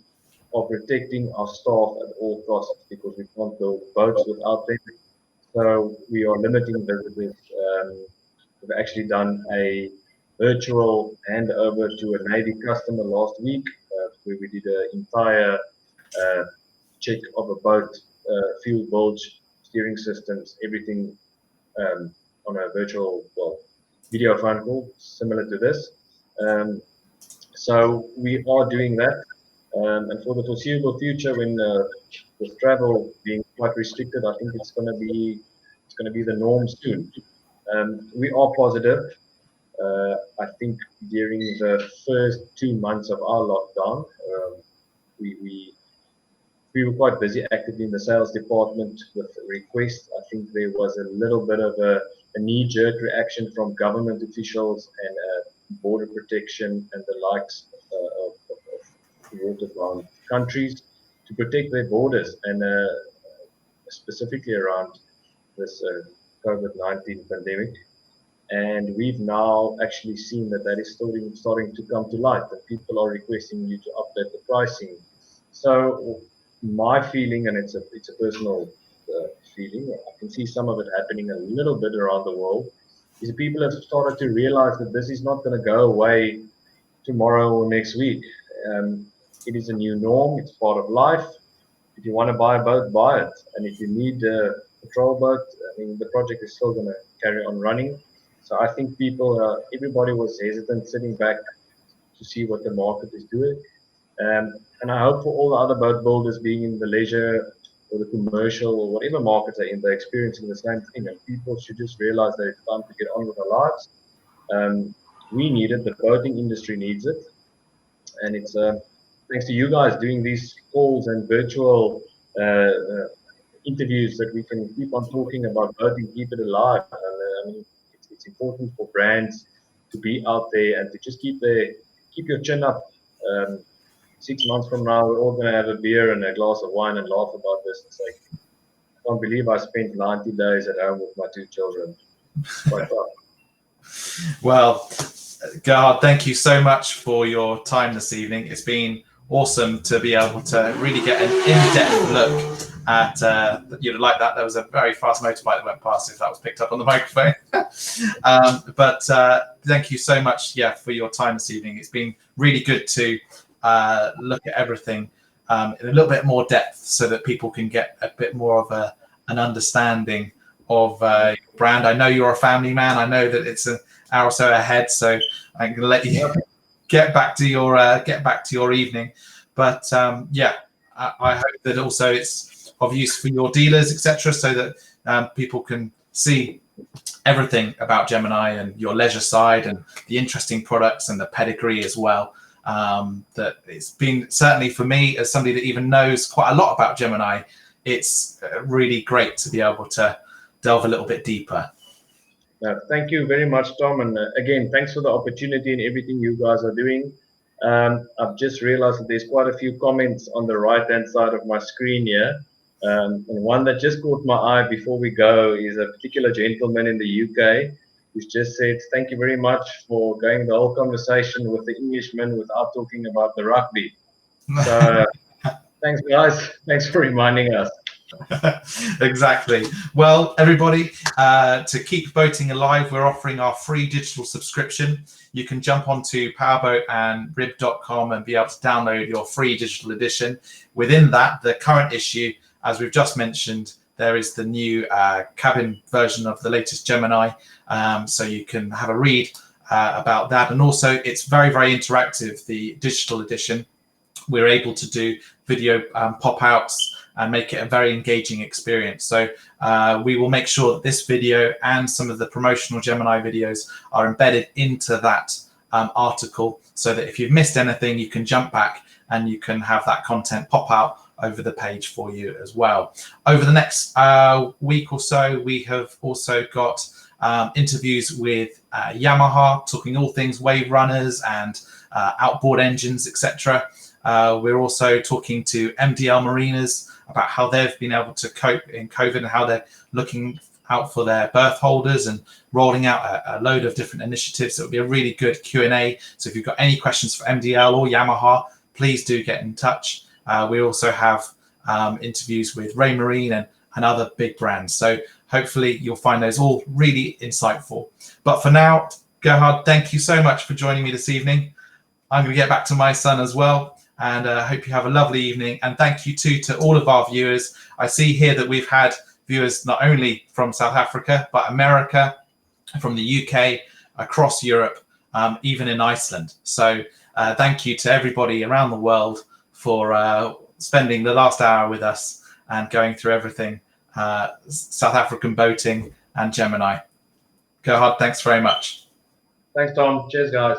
are protecting our staff at all costs because we can't build boats without them. So we are limiting visitors. We've actually done a virtual handover to a Navy customer last week, where we did an entire check of a boat, fuel bilge, steering systems, everything on a virtual, video phone call, similar to this. So we are doing that. And for the foreseeable future, when with travel being quite restricted, I think it's going to be the norm soon. We are positive. I think during the first 2 months of our lockdown, we were quite busy actively in the sales department with requests. I think there was a little bit of a knee-jerk reaction from government officials and border protection and the likes of waterbound countries to protect their borders, and specifically around this COVID-19 pandemic. And we've now actually seen that is starting to come to light, that people are requesting you to update the pricing. So my feeling, and it's a personal feeling, I can see some of it happening a little bit around the world, is that people have started to realize that this is not going to go away tomorrow or next week. It is a new norm. It's part of life. If you want to buy a boat, buy it. And if you need a patrol boat, I mean, the project is still going to carry on running. So I think everybody was hesitant, sitting back to see what the market is doing. And I hope for all the other boat builders, being in the leisure or the commercial or whatever markets they're in, they're experiencing the same thing. And people should just realize that it's time to get on with their lives. We need it. The boating industry needs it. And it's thanks to you guys doing these calls and virtual interviews that we can keep on talking about boating, keep it alive. And I mean, it's important for brands to be out there and to just keep your chin up. 6 months from now, we're all going to have a beer and a glass of wine and laugh about this and say, I can't believe I spent 90 days at home with my 2 children. It's quite tough. Well, Gerhard, thank you so much for your time this evening. It's been awesome to be able to really get an in-depth look at, like that. There was a very fast motorbike that went past, if that was picked up on the microphone. But thank you so much, for your time this evening. It's been really good to look at everything in a little bit more depth so that people can get a bit more of an understanding of your brand. I know you're a family man. I know that it's an hour or so ahead, so I'm going to let you get back to your evening. But I hope that also it's of use for your dealers, etc., so that people can see everything about Gemini and your leisure side and the interesting products and the pedigree as well. That it's been, certainly for me, as somebody that even knows quite a lot about Gemini, it's really great to be able to delve a little bit deeper. Thank you very much, Tom. And again, thanks for the opportunity and everything you guys are doing. I've just realized that there's quite a few comments on the right-hand side of my screen here. And one that just caught my eye before we go is a particular gentleman in the UK who's just said, thank you very much for going the whole conversation with the Englishman without talking about the rugby. So thanks, guys. Thanks for reminding us. Exactly. Well, everybody, to keep boating alive, we're offering our free digital subscription. You can jump onto Powerboat and rib.com and be able to download your free digital edition. Within that, the current issue, as we've just mentioned, there is the new cabin version of the latest Gemini, so you can have a read about that. And also, it's very, very interactive, the digital edition. We're able to do video pop-outs and make it a very engaging experience. So we will make sure that this video and some of the promotional Gemini videos are embedded into that article, so that if you've missed anything, you can jump back and you can have that content pop out over the page for you as well. Over the next week or so, we have also got interviews with Yamaha, talking all things wave runners and outboard engines, etc. We're also talking to MDL Marinas about how they've been able to cope in COVID and how they're looking out for their berth holders and rolling out a load of different initiatives. It'll be a really good Q&A. So if you've got any questions for MDL or Yamaha, please do get in touch. We also have interviews with Raymarine and other big brands. So hopefully you'll find those all really insightful. But for now, Gerhard, thank you so much for joining me this evening. I'm going to get back to my son as well, and I hope you have a lovely evening. And thank you too to all of our viewers. I see here that we've had viewers not only from South Africa, but America, from the UK, across Europe, even in Iceland. So thank you to everybody around the world for spending the last hour with us and going through everything South African boating and Gemini. Gerhard, thanks very much. Thanks, Tom. Cheers, guys.